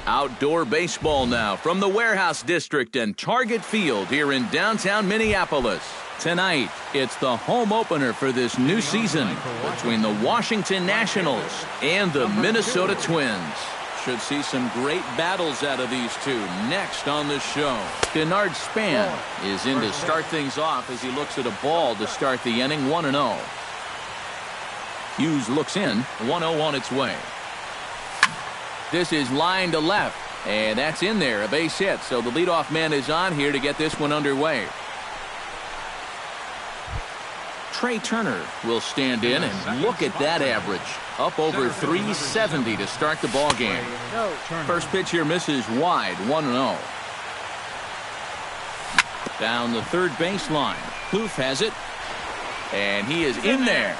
Outdoor baseball now from the Warehouse District and Target Field here in downtown Minneapolis. Tonight, it's the home opener for this new season between the Washington Nationals and the Minnesota Twins. Should see some great battles out of these two next on the show. Denard Span is in to start things off as he looks at a ball to start the inning 1-0. Hughes looks in, 1-0 on its way. This is line to left, and that's in there, a base hit. So the leadoff man is on here to get this one underway. Trey Turner will stand in, and look at that average. Up over 370 to start the ball game. First pitch here misses wide, 1-0. Down the third baseline. Kloof has it, and he is in there.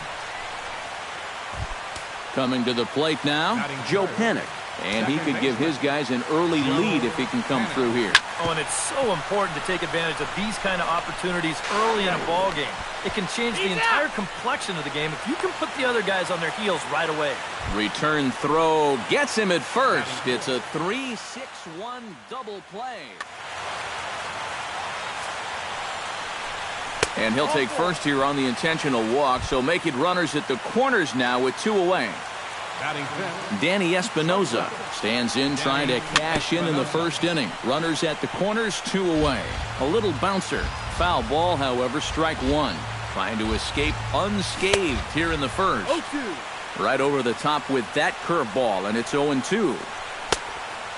Coming to the plate now, Joe Panic. And he could give his guys an early lead if he can come through here. Oh, and it's so important to take advantage of these kind of opportunities early in a ball game. It can change the entire complexion of the game if you can put the other guys on their heels right away. Return throw gets him at first. It's a 3-6-1 double play. And he'll take first here on the intentional walk, so make it runners at the corners now with 2 away. Danny Espinoza stands in trying to cash in the first inning. Runners at the corners, 2 away. A little bouncer. Foul ball, however, strike 1. Trying to escape unscathed here in the first. 0-2. Right over the top with that curveball, and it's 0-2.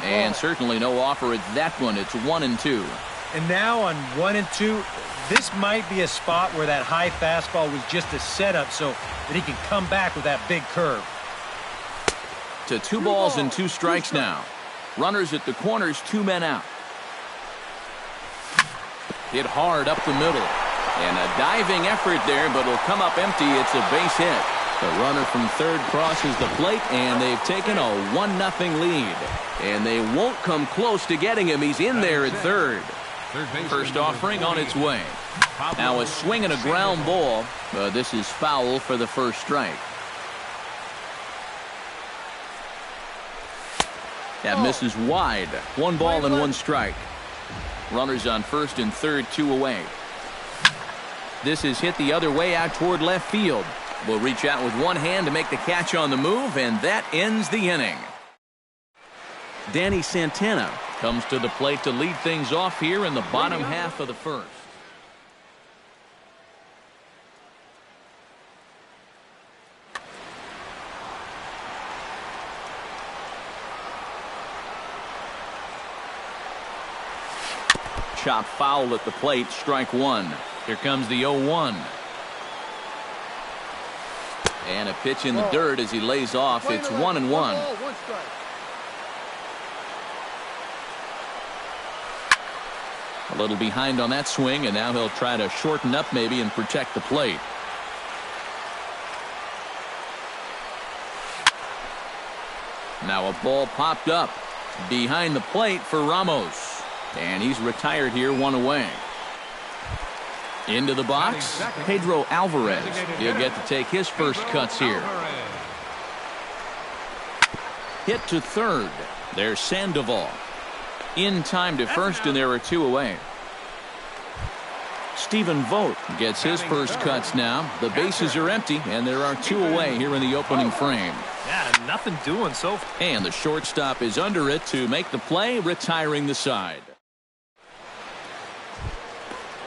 And certainly no offer at that one. It's 1-2. And now on 1-2, this might be a spot where that high fastball was just a setup so that he can come back with that big curve. To 2 balls and 2 strikes now. Runners at the corners, 2 men out. Hit hard up the middle. And a diving effort there, but it'll come up empty. It's a base hit. The runner from third crosses the plate, and they've taken a 1-0 lead. And they won't come close to getting him. He's in there at third. First offering on its way. Now a swing and a ground ball. This is foul for the first strike. That misses wide. 1 ball and 1 strike. Runners on first and third, 2 away. This is hit the other way out toward left field. Will reach out with one hand to make the catch on the move, and that ends the inning. Danny Santana comes to the plate to lead things off here in the bottom half of the first. Chop foul at the plate, strike 1. Here comes the 0-1. And a pitch in the dirt as he lays off. It's 1-1. A little behind on that swing, and now he'll try to shorten up maybe and protect the plate. Now a ball popped up behind the plate for Ramos. And he's retired here, 1 away. Into the box, Pedro Alvarez. He'll get to take his first cuts here. Hit to third. There's Sandoval. In time to first, and there are 2 away. Stephen Vogt gets his first cuts now. The bases are empty, and there are 2 away here in the opening frame. Yeah, nothing doing so. And the shortstop is under it to make the play, retiring the side.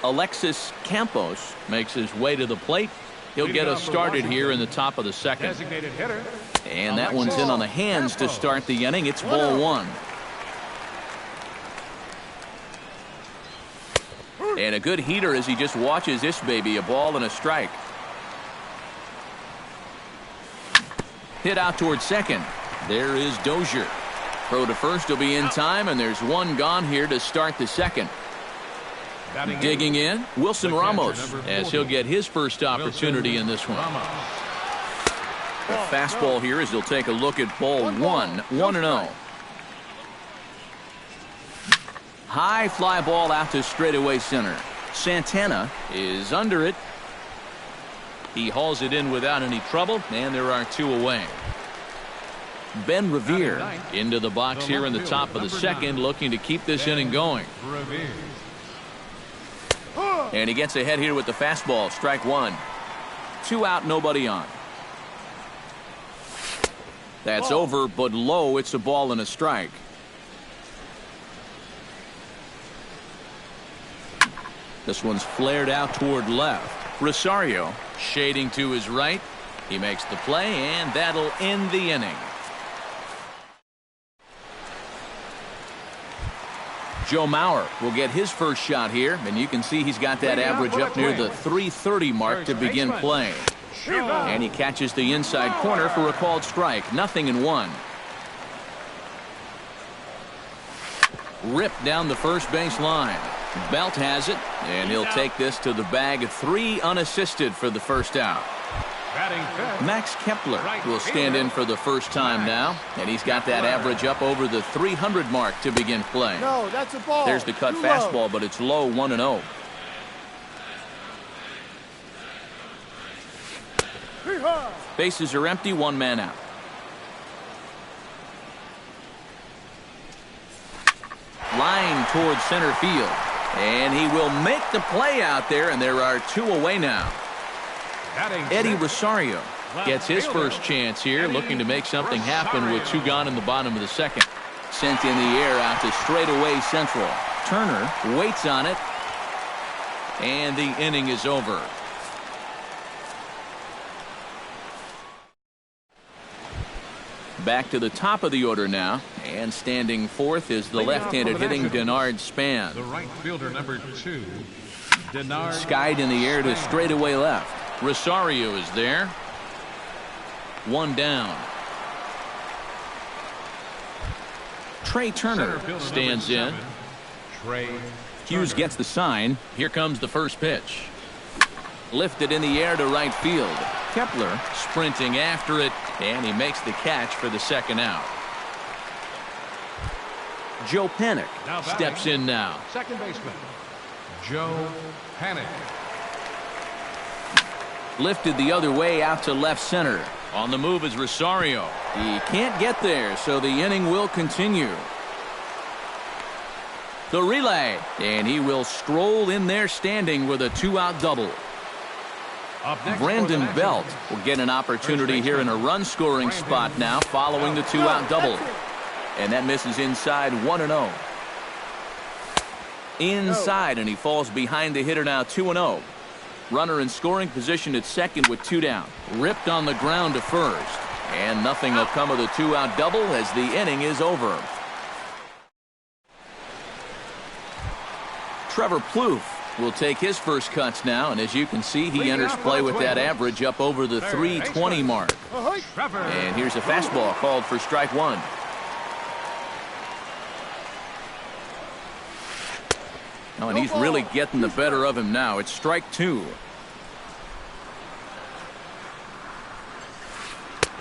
Alexis Campos makes his way to the plate. He'll get us started here in the top of the second. And that one's in on the hands to start the inning. It's ball 1. And a good heater as he just watches this baby. A ball and a strike. Hit out towards second. There is Dozier. Throw to first will be in time, and there's 1 gone here to start the second. Digging in, Wilson Ramos, as he'll get his first opportunity in this one. A fastball here as he'll take a look at ball 1, 1-0. High fly ball out to straightaway center. Santana is under it. He hauls it in without any trouble, and there are 2 away. Ben Revere into the box here in the top of the second, looking to keep this inning going. And he gets ahead here with the fastball. Strike one. 2 out, nobody on. That's over, but low. It's a ball and a strike. This one's flared out toward left. Rosario shading to his right. He makes the play, and that'll end the inning. Joe Mauer will get his first shot here, and you can see he's got that average up near the 330 mark to begin play. And he catches the inside corner for a called strike. 0-1. Ripped down the first base line. Belt has it, and he'll take this to the bag. 3 unassisted for the first out. Max Kepler will stand in for the first time now, and he's got that average up over the 300 mark to begin play. No, that's a ball. There's the cut fastball, but it's low. 1-0. Bases are empty, 1 man out. Line towards center field, and he will make the play out there, and there are 2 away now. Eddie Rosario gets his first chance here, looking to make something happen with 2 gone in the bottom of the second. Sent in the air out to straightaway central. Turner waits on it, and the inning is over. Back to the top of the order now, and standing fourth is the left-handed hitting Denard Span. The right fielder, number 2, Denard. Skied in the air to straightaway left. Rosario is there. 1 down. Trey Turner stands in. Hughes gets the sign. Here comes the first pitch. Lifted in the air to right field. Kepler sprinting after it, and he makes the catch for the second out. Joe Panik steps in now. Second baseman, Joe Panik. Lifted the other way out to left center. On the move is Rosario. He can't get there, so the inning will continue. The relay, and he will stroll in there standing with a 2-out double. Brandon Belt will get an opportunity here in a run-scoring spot now following the 2-out double. And that misses inside. 1-0. Inside, and he falls behind the hitter now. 2-0. Runner in scoring position at second with 2 down. Ripped on the ground to first. And nothing will come of the 2-out double as the inning is over. Trevor Plouffe will take his first cuts now, and as you can see, he enters play with that average up over the 320 mark. And here's a fastball called for strike 1. Oh, and he's really getting the better of him now. It's strike 2.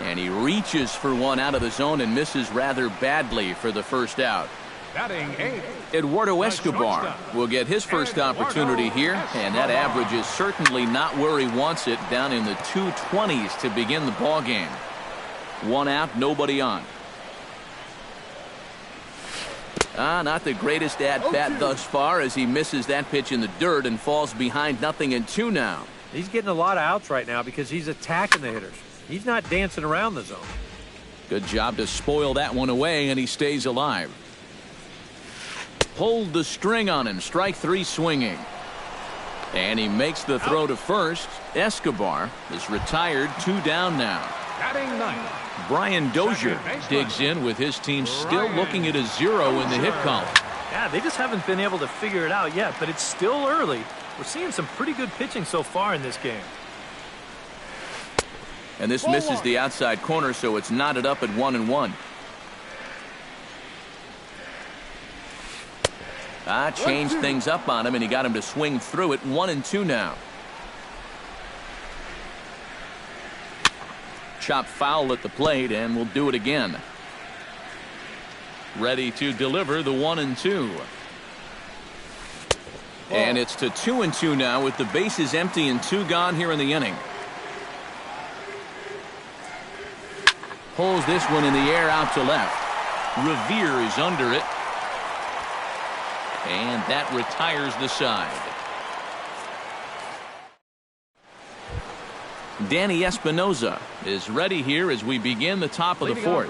And he reaches for one out of the zone and misses rather badly for the first out. Eduardo Escobar will get his first opportunity here, and that average is certainly not where he wants it, down in the 220s to begin the ball game. 1 out, nobody on. Not the greatest at-bat thus far as he misses that pitch in the dirt and falls behind 0-2 now. He's getting a lot of outs right now because he's attacking the hitters. He's not dancing around the zone. Good job to spoil that one away, and he stays alive. Pulled the string on him. Strike 3 swinging. And he makes the throw to first. Escobar is retired. 2 down now. Brian Dozier digs in with his team still looking at a 0 in the hit column. Yeah, they just haven't been able to figure it out yet, but it's still early. We're seeing some pretty good pitching so far in this game. And this misses the outside corner, so it's knotted up at 1-1. Changed things up on him, and he got him to swing through it. 1-2 now. Chopped foul at the plate, and we'll do it again. Ready to deliver the 1-2. And it's to 2-2 now with the bases empty and 2 gone here in the inning. Pulls this one in the air out to left. Revere is under it. And that retires the side. Danny Espinoza is ready here as we begin the top of the fourth.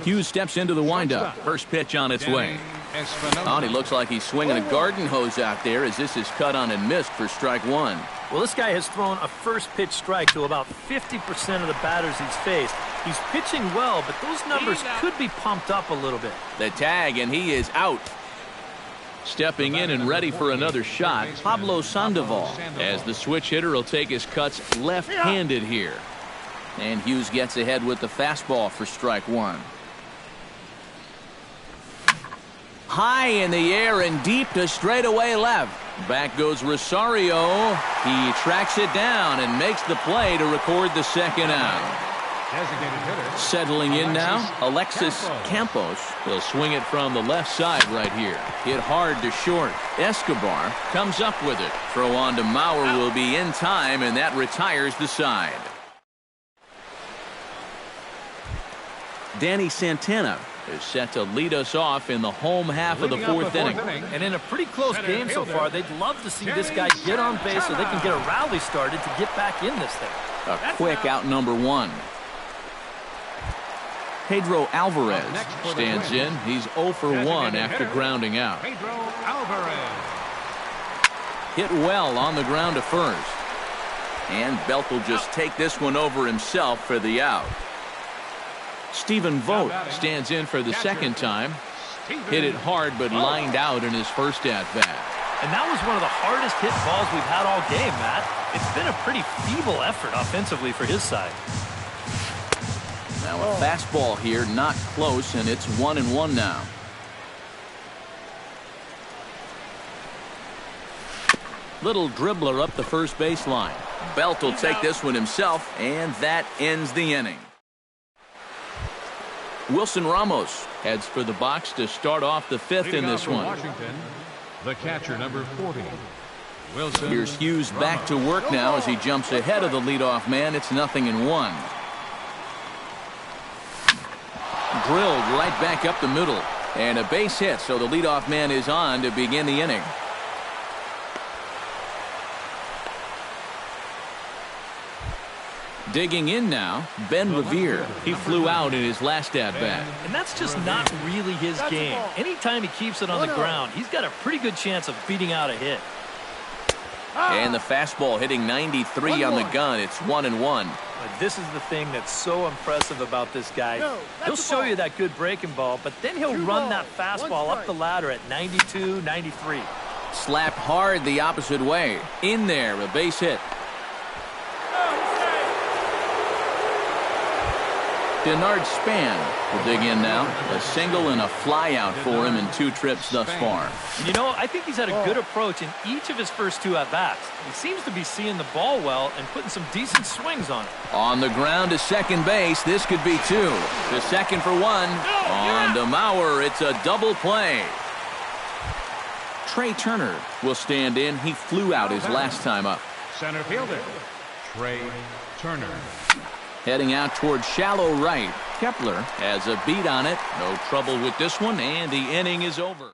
Hughes steps into the windup. First pitch on its way. Oh, and he looks like he's swinging a garden hose out there as this is cut on and missed for strike one. Well, this guy has thrown a first pitch strike to about 50% of the batters he's faced. He's pitching well, but those numbers could be pumped up a little bit. The tag, and he is out. Stepping in and ready for another shot, Pablo Sandoval, as the switch hitter will take his cuts left-handed here. And Hughes gets ahead with the fastball for strike one. High in the air and deep to straightaway left. Back goes Rosario. He tracks it down and makes the play to record the second out. Settling in now, Alexis Campos will swing it from the left side right here. Hit hard to short. Escobar comes up with it. Throw on to Mauer will be in time, and that retires the side. Danny Santana is set to lead us off in the home half of the fourth inning. And in a pretty close game so far, they'd love to see this guy get on base so they can get a rally started to get back in this thing. A quick out number one. Pedro Alvarez stands in. He's 0 for 1 after grounding out. Hit well on the ground to first. And Belt will just take this one over himself for the out. Stephen Vogt stands in for the second time. Hit it hard but lined out in his first at-bat. And that was one of the hardest hit balls we've had all game, Matt. It's been a pretty feeble effort offensively for his side. Now a fastball here, not close, and it's 1-1 now. Little dribbler up the first baseline. Belt will take this one himself, and that ends the inning. Wilson Ramos heads for the box to start off the fifth in this one. Washington, the catcher, number 40. Wilson Here's Hughes back to work now as he jumps ahead of the leadoff man. It's 0-1. Drilled right back up the middle. And a base hit, so the leadoff man is on to begin the inning. Digging in now, Ben Revere. He flew out in his last at-bat. And that's just not really his game. Anytime he keeps it on the ground, he's got a pretty good chance of beating out a hit. And the fastball hitting 93 on the gun. It's 1-1. But this is the thing that's so impressive about this guy. He'll show you that good breaking ball, but then he'll run that fastball up the ladder at 92, 93. Slapped hard the opposite way. In there, a base hit. Denard Span will dig in now. A single and a fly out for him in 2 trips thus far. And you know, I think he's had a good approach in each of his first 2 at-bats. He seems to be seeing the ball well and putting some decent swings on it. On the ground to second base. This could be 2. To second for 1. On to Mauer. It's a double play. Trey Turner will stand in. He flew out his last time up. Center fielder, Trey Turner. Heading out toward shallow right. Kepler has a beat on it. No trouble with this one, and the inning is over.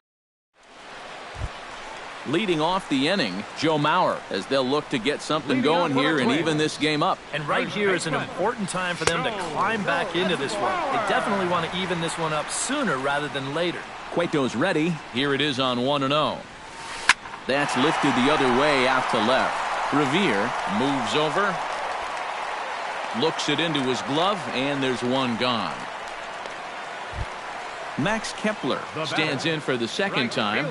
Leading off the inning, Joe Mauer, as they'll look to get something going here and even this game up. And right here is an important time for them to climb back into this one. They definitely want to even this one up sooner rather than later. Cueto's ready. Here it is on 1-0. That's lifted the other way out to left. Revere moves over. Looks it into his glove, and there's one gone. Max Kepler stands in for the second time.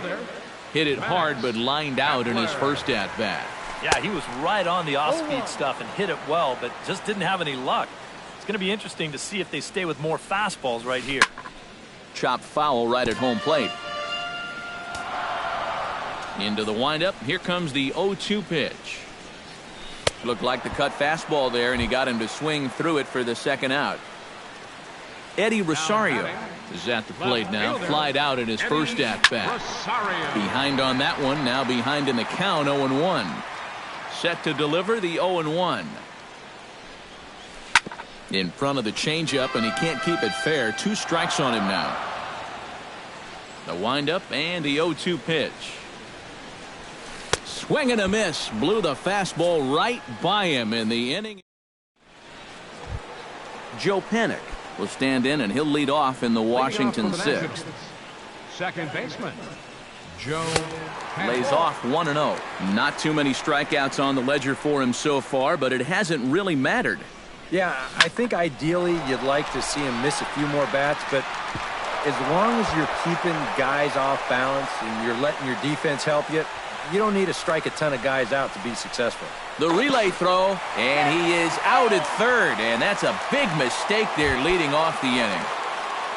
Hit it hard, but lined out in his first at-bat. Yeah, he was right on the off-speed stuff and hit it well, but just didn't have any luck. It's going to be interesting to see if they stay with more fastballs right here. Chopped foul right at home plate. Into the windup. Here comes the 0-2 pitch. Looked like the cut fastball there, and he got him to swing through it for the second out. Eddie Rosario is at the plate now. Flied out in his first at-bat. Behind on that one. Now behind in the count, 0-1. Set to deliver the 0-1. In front of the changeup, and he can't keep it fair. 2 strikes on him now. The windup and the 0-2 pitch. Swing and a miss. Blew the fastball right by him in the inning. Joe Panik will stand in, and he'll lead off in the Washington 6th. Second baseman, Joe Panik. Lays off 1-0. Not too many strikeouts on the ledger for him so far, but it hasn't really mattered. Yeah, I think ideally you'd like to see him miss a few more bats, but as long as you're keeping guys off balance and you're letting your defense help you, you don't need to strike a ton of guys out to be successful. The relay throw, and he is out at third, and that's a big mistake there leading off the inning.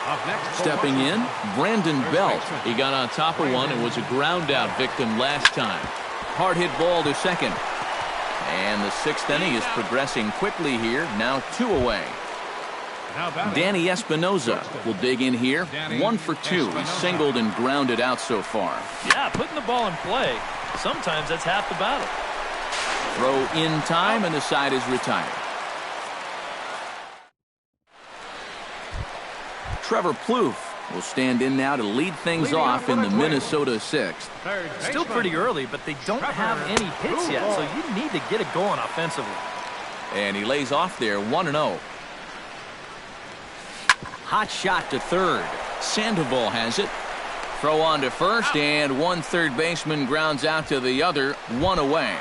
Up next, Stepping in, Brandon Belt. He got on top of one and was a ground-out victim last time. Hard hit ball to second. And the 6th inning is progressing quickly here, now 2 away. Danny Espinoza will dig in here. 1 for 2. He's singled and grounded out so far. Yeah, putting the ball in play, sometimes that's half the battle. Throw in time, and the side is retired. Trevor Plouffe will stand in now to lead things off in the Minnesota 6th. Still pretty early, but they don't have any hits yet, so you need to get it going offensively. And he lays off there, 1-0. Hot shot to third. Sandoval has it. Throw on to first, and one third baseman grounds out to the other, 1 away.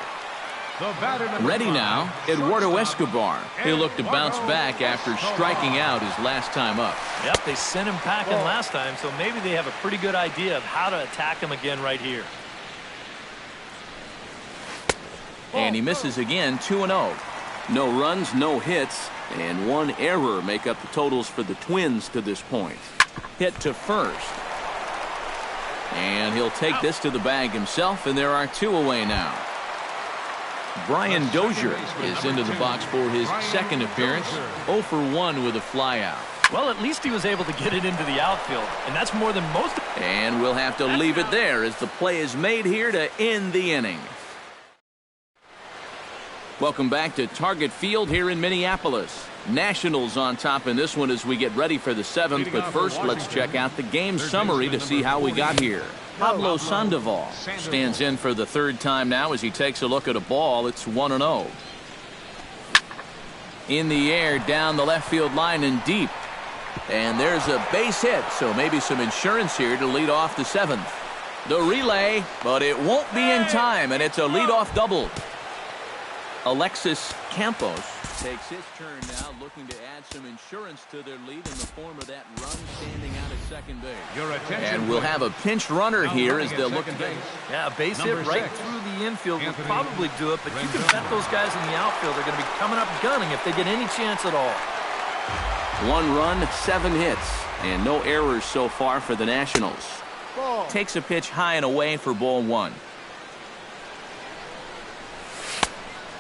Ready now, Eduardo Escobar. He'll look to bounce back after striking out his last time up. Yep, they sent him packing last time, so maybe they have a pretty good idea of how to attack him again right here. And he misses again, 2-0. No runs, no hits, and 1 error make up the totals for the Twins to this point. Hit to first. And he'll take this to the bag himself, and there are 2 away now. Brian Dozier is into the box for his 2nd appearance. 0 for 1 with a flyout. Well, at least he was able to get it into the outfield, and that's more than most. And we'll have to leave it there as the play is made here to end the inning. Welcome back to Target Field here in Minneapolis. Nationals on top in this one as we get ready for the 7th, but first let's check out the game summary to see how we got here. Pablo Sandoval stands in for the 3rd time now as he takes a look at a ball. It's 1-0. In the air, down the left field line and deep. And there's a base hit, so maybe some insurance here to lead off the 7th. The relay, but it won't be in time, and it's a leadoff double. Alexis Campos takes his turn now, looking to add some insurance to their lead in the form of that run standing out at second base. And we'll have a pinch runner here as they'll look to base. Yeah, a base hit right through the infield will probably do it, but you can bet those guys in the outfield are going to be coming up gunning if they get any chance at all. 1 run, 7 hits, and no errors so far for the Nationals. Takes a pitch high and away for ball 1.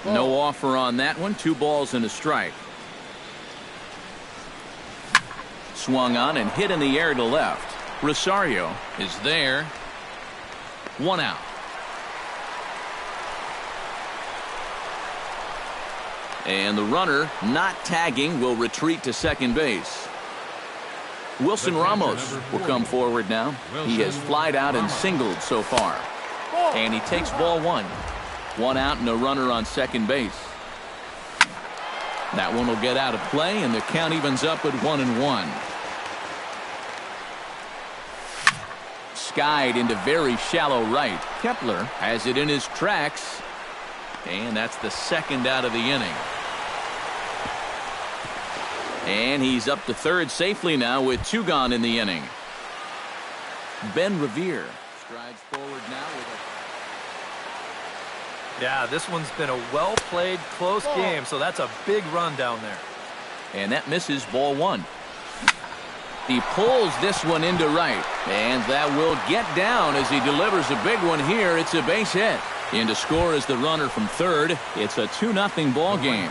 No offer on that one. 2 balls and a strike. Swung on and hit in the air to left. Rosario is there. 1 out. And the runner, not tagging, will retreat to second base. Wilson Ramos will come forward now. He has flied out and singled so far. And he takes ball 1. 1 out and a runner on second base. That one will get out of play, and the count evens up at 1-1. Skied into very shallow right. Kepler has it in his tracks, and that's the 2nd out of the inning. And he's up to 3rd safely now with 2 gone in the inning. Ben Revere strides forward now with a... Yeah, this one's been a well-played, close game, so that's a big run down there. And that misses ball 1. He pulls this one into right, and that will get down as he delivers a big one here. It's a base hit. In to score is the runner from 3rd. It's a 2-0 ball game.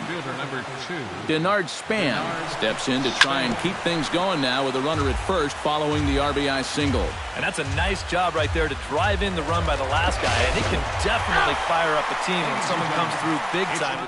Denard Span steps in to try and keep things going now with a runner at first following the RBI single. And that's a nice job right there to drive in the run by the last guy. And it can definitely fire up a team when someone comes through big time.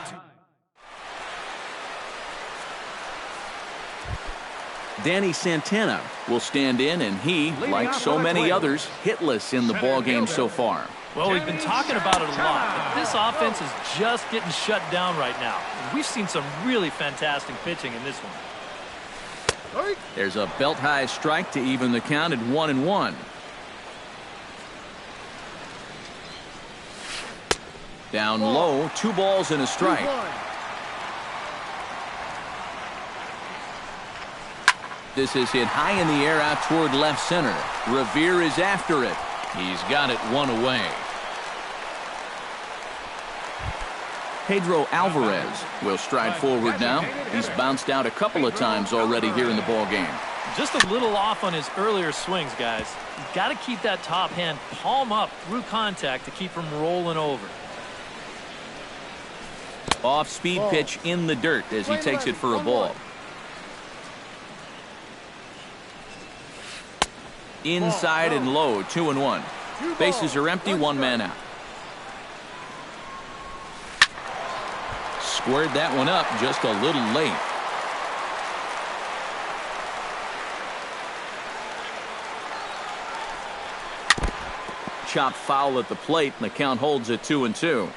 Danny Santana will stand in, and he, like so many others, hitless in the ballgame so far. Well, we've been talking about it a lot, but this offense is just getting shut down right now. And we've seen some really fantastic pitching in this one. There's a belt-high strike to even the count at 1-1. Down low, 2 balls and a strike. This is hit high in the air out toward left center. Revere is after it. He's got it 1 away. Pedro Alvarez will stride forward now. He's bounced out a couple of times already here in the ball game. Just a little off on his earlier swings, guys. You've got to keep that top hand palm up through contact to keep him rolling over. Off-speed pitch in the dirt as he takes it for a ball. Inside and low, 2-1. Bases are empty, 1 man out. Squared that one up just a little late. Chop foul at the plate, and the count holds at 2-2.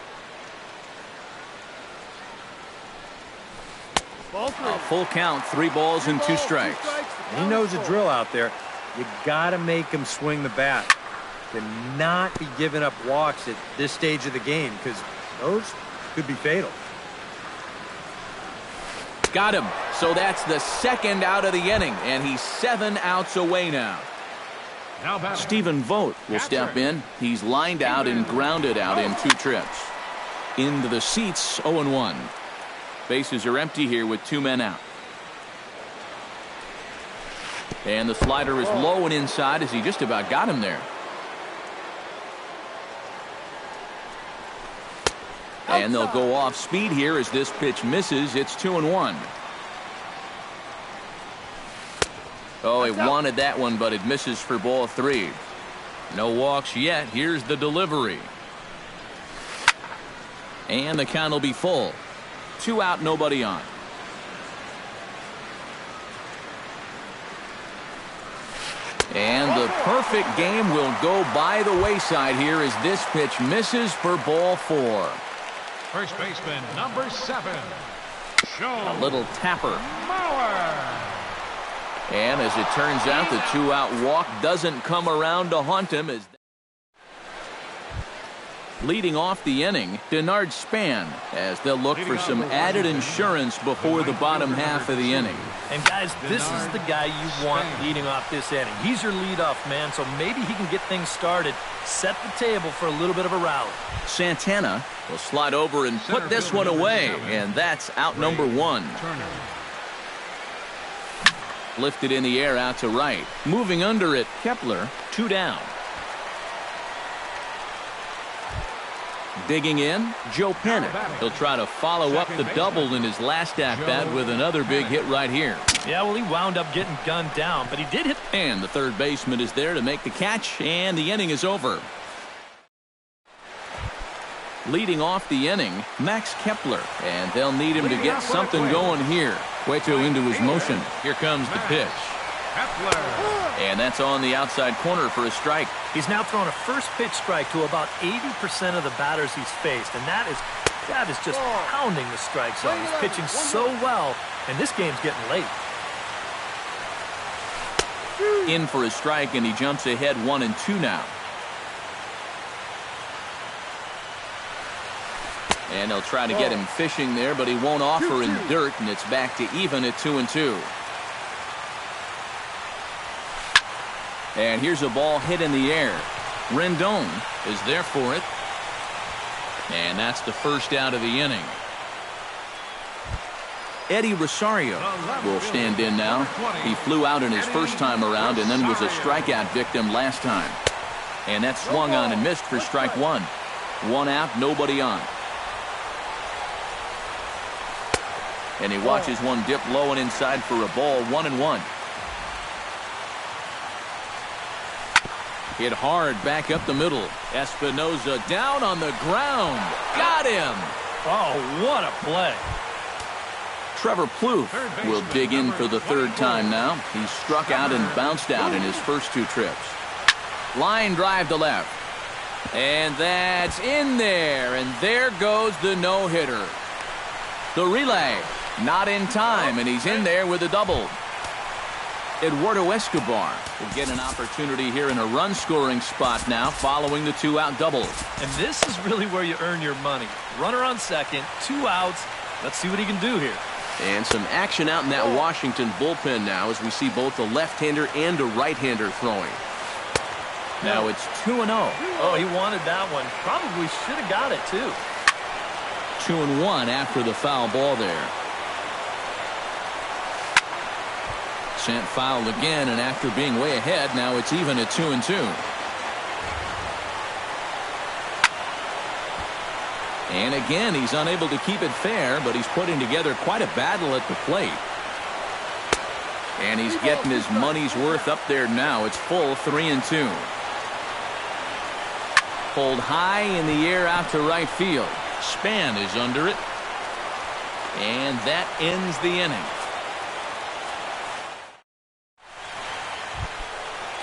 A full count, 3 balls and 2 strikes. He knows the drill out there. You got to make him swing the bat. Cannot be giving up walks at this stage of the game, because those could be fatal. Got him. So that's the 2nd out of the inning, and he's 7 outs away now. Stephen Vogt will step in. He's lined out and grounded out in 2 trips. Into the seats, 0-1. Bases are empty here with 2 men out. And the slider is low and inside as he just about got him there. And they'll go off speed here as this pitch misses. It's 2-1. Oh, he wanted that one, but it misses for ball 3. No walks yet. Here's the delivery. And the count will be full. 2 out, nobody on. And the perfect game will go by the wayside here as this pitch misses for ball 4. First baseman, number 7. A little tapper. And as it turns out, the 2-out walk doesn't come around to haunt him. As leading off the inning, Denard Span, as they'll look for some added insurance before the bottom half of the inning. And guys, this is the guy you want leading off this inning. He's your leadoff man, so maybe he can get things started, set the table for a little bit of a rally. Santana will slide over and put this one away, and that's out number 1. Lifted in the air out to right. Moving under it, Kepler, 2 down. Digging in, Joe Pennant. He'll try to follow up the double in his last at-bat with another big hit right here. Yeah, well, he wound up getting gunned down, but he did hit. And the third baseman is there to make the catch, and the inning is over. Leading off the inning, Max Kepler, and they'll need him to get something going here. Cueto into his motion. Here comes the pitch. And that's on the outside corner for a strike. He's now thrown a first pitch strike to about 80% of the batters he's faced, and that is just pounding the strike zone. He's pitching so well, and this game's getting late. In for a strike, and he jumps ahead 1-2 now. And they'll try to get him fishing there, but he won't offer in dirt, and it's back to even at 2-2. And here's a ball hit in the air. Rendon is there for it. And that's the first out of the inning. Eddie Rosario will stand in now. He flew out in his first time around and then was a strikeout victim last time. And that swung on and missed for strike 1. 1 out, nobody on. And he watches one dip low and inside for a ball, 1-1. Hit hard back up the middle. Espinosa down on the ground. Got him. Oh, what a play. Trevor Plouffe will dig in for the third time now. He's struck out and bounced out in his first 2 trips. Line drive to left. And that's in there. And there goes the no-hitter. The relay, not in time, and he's in there with a double. Eduardo Escobar will get an opportunity here in a run-scoring spot now following the 2-out double. And this is really where you earn your money. Runner on second, 2 outs. Let's see what he can do here. And some action out in that Washington bullpen now as we see both a left-hander and a right-hander throwing. Now it's 2-0. Oh, he wanted that one. Probably should have got it, too. 2-1 after the foul ball there. Sent foul again, and after being way ahead, now it's even at 2-2. And again, he's unable to keep it fair, but he's putting together quite a battle at the plate. And he's getting his money's worth up there now. It's full 3-2. Pulled high in the air out to right field. Span is under it. And that ends the inning.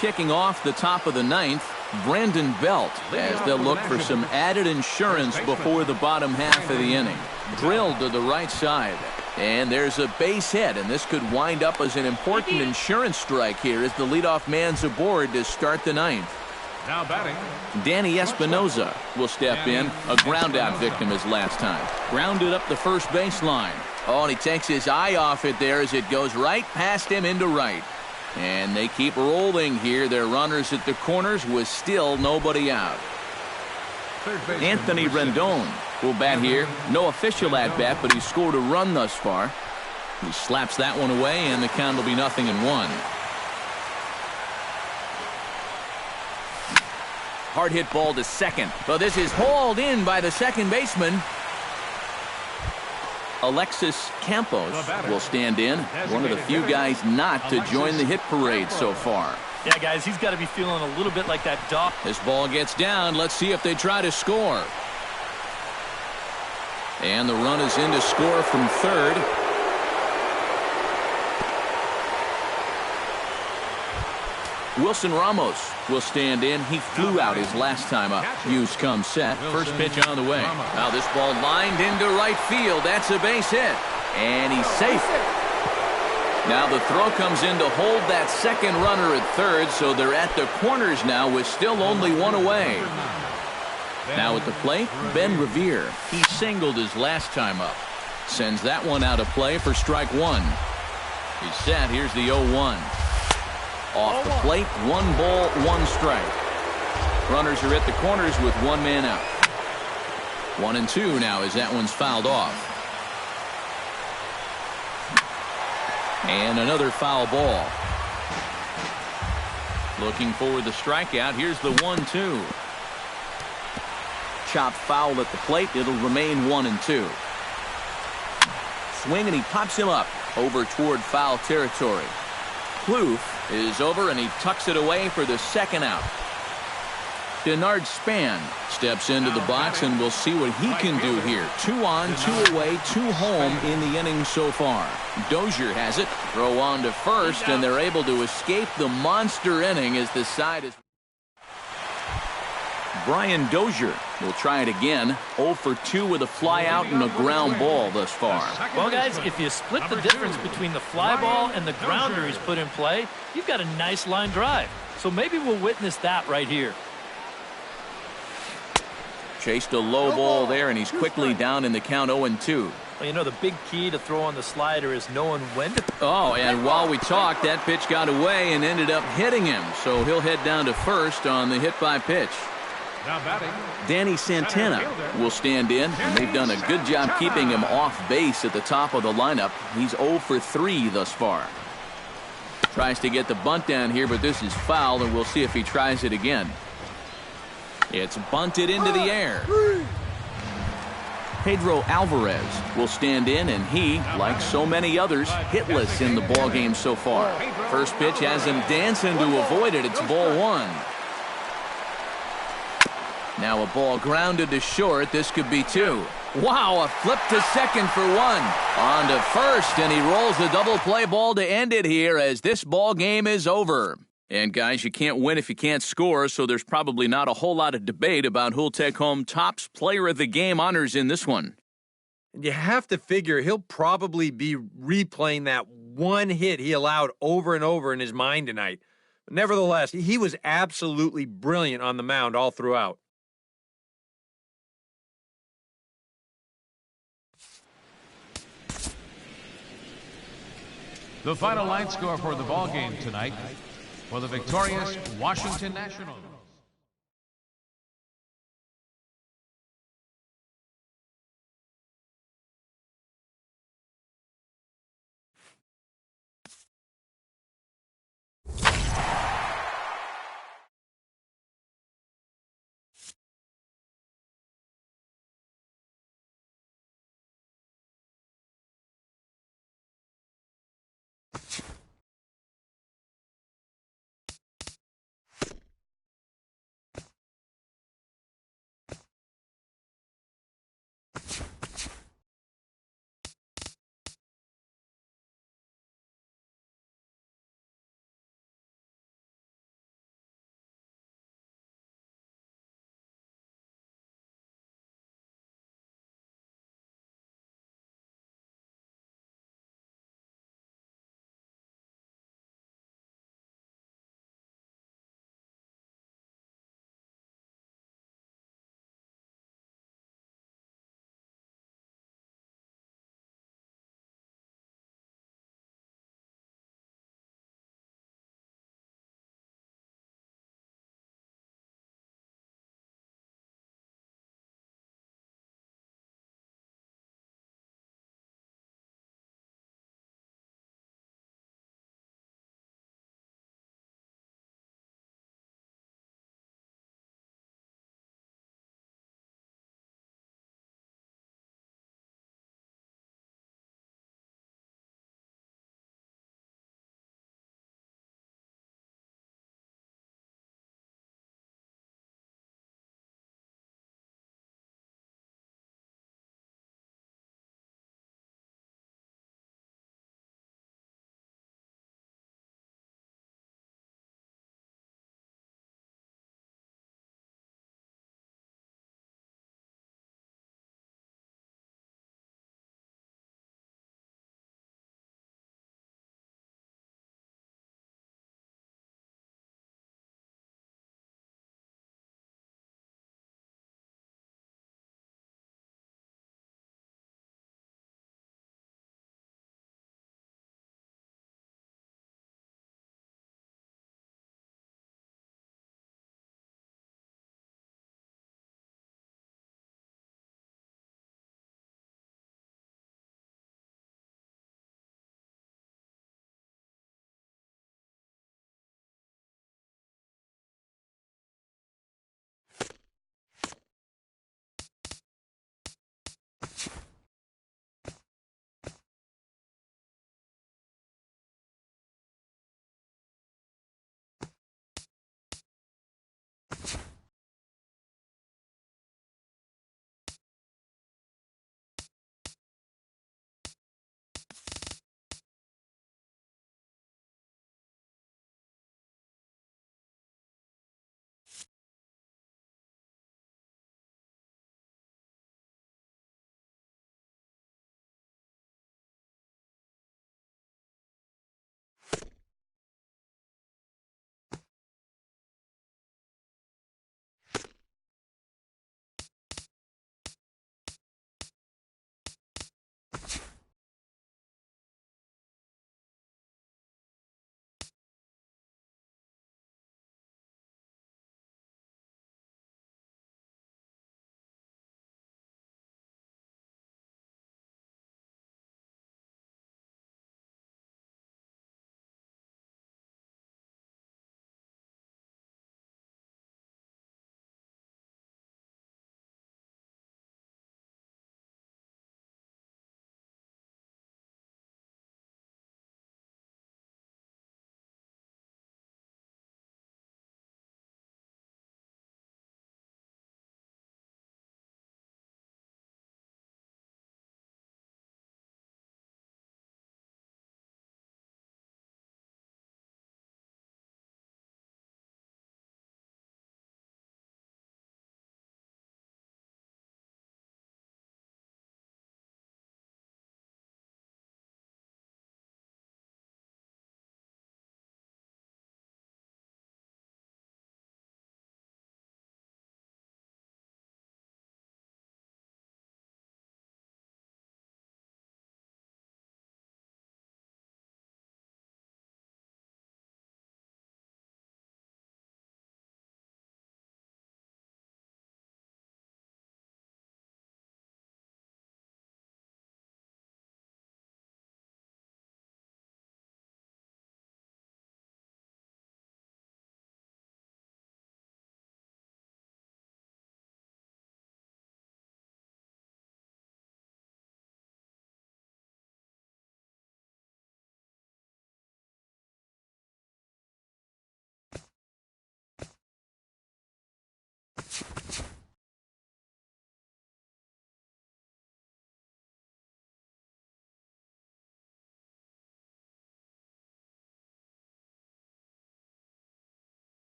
Kicking off the top of the 9th, Brandon Belt, as they'll look for some added insurance before the bottom half of the inning. Drilled to the right side. And there's a base hit, and this could wind up as an important insurance strike here as the leadoff man's aboard to start the 9th. Now batting, Danny Espinoza will step in. A ground-out victim his last time. Grounded up the first baseline. Oh, and he takes his eye off it there as it goes right past him into right. And they keep rolling here. Their runners at the corners with still nobody out. Anthony Rendon will bat here. No official at-bat, but he's scored a run thus far. He slaps that one away, and the count will be 0-1. Hard hit ball to second. But this is hauled in by the second baseman. Alexis Campos will stand in. One of the few guys not to join the hit parade so far. Yeah, guys, he's got to be feeling a little bit like that dog. This ball gets down. Let's see if they try to score. And the run is in to score from third. Wilson Ramos will stand in. He flew out his last time up. Hughes comes set. First pitch on the way. Now this ball lined into right field. That's a base hit. And he's safe. Now the throw comes in to hold that second runner at third, so they're at the corners now with still only one away. Now at the plate, Ben Revere. He singled his last time up. Sends that one out of play for strike one. He's set. Here's the 0-1. Off the plate, 1 ball, 1 strike. Runners are at the corners with 1 man out. 1-2 now as that one's fouled off. And another foul ball. Looking for the strikeout. Here's the 1-2. Chopped foul at the plate. It'll remain 1-2. Swing, and he pops him up over toward foul territory. Plouffe is over, and he tucks it away for the second out. Denard Span steps into the box, and we'll see what he can do here. 2 on, 2 away, 2 home in the inning so far. Dozier has it. Throw on to first, and they're able to escape the monster inning as the side is. Brian Dozier will try it again. 0 for 2 with a fly out and a ground ball thus far. Well, guys, if you split the difference between the fly ball and the grounder he's put in play, you've got a nice line drive. So maybe we'll witness that right here. Chased a low ball there, and he's quickly down in the count 0-2. Well, you know, the big key to throw on the slider is knowing when to. Oh, and while we talked, that pitch got away and ended up hitting him. So he'll head down to first on the hit by pitch. now batting, Danny Santana will stand in, and they've done a good job keeping him off base at the top of the lineup. He's 0 for 3 thus far. Tries to get the bunt down here, but this is foul, and we'll see if he tries it again. It's bunted into the air. Pedro Alvarez will stand in, and he, like so many others, hitless in the ballgame so far. First pitch has him dancing to avoid it. It's ball 1. Now a ball grounded to short. This could be 2. Wow, a flip to second for one. On to first, and he rolls the double play ball to end it here as this ball game is over. And guys, you can't win if you can't score, so there's probably not a whole lot of debate about who'll take home Topps Player of the Game honors in this one. You have to figure he'll probably be replaying that one hit he allowed over and over in his mind tonight. But nevertheless, he was absolutely brilliant on the mound all throughout. The final line score for the ball game tonight for the victorious Washington Nationals.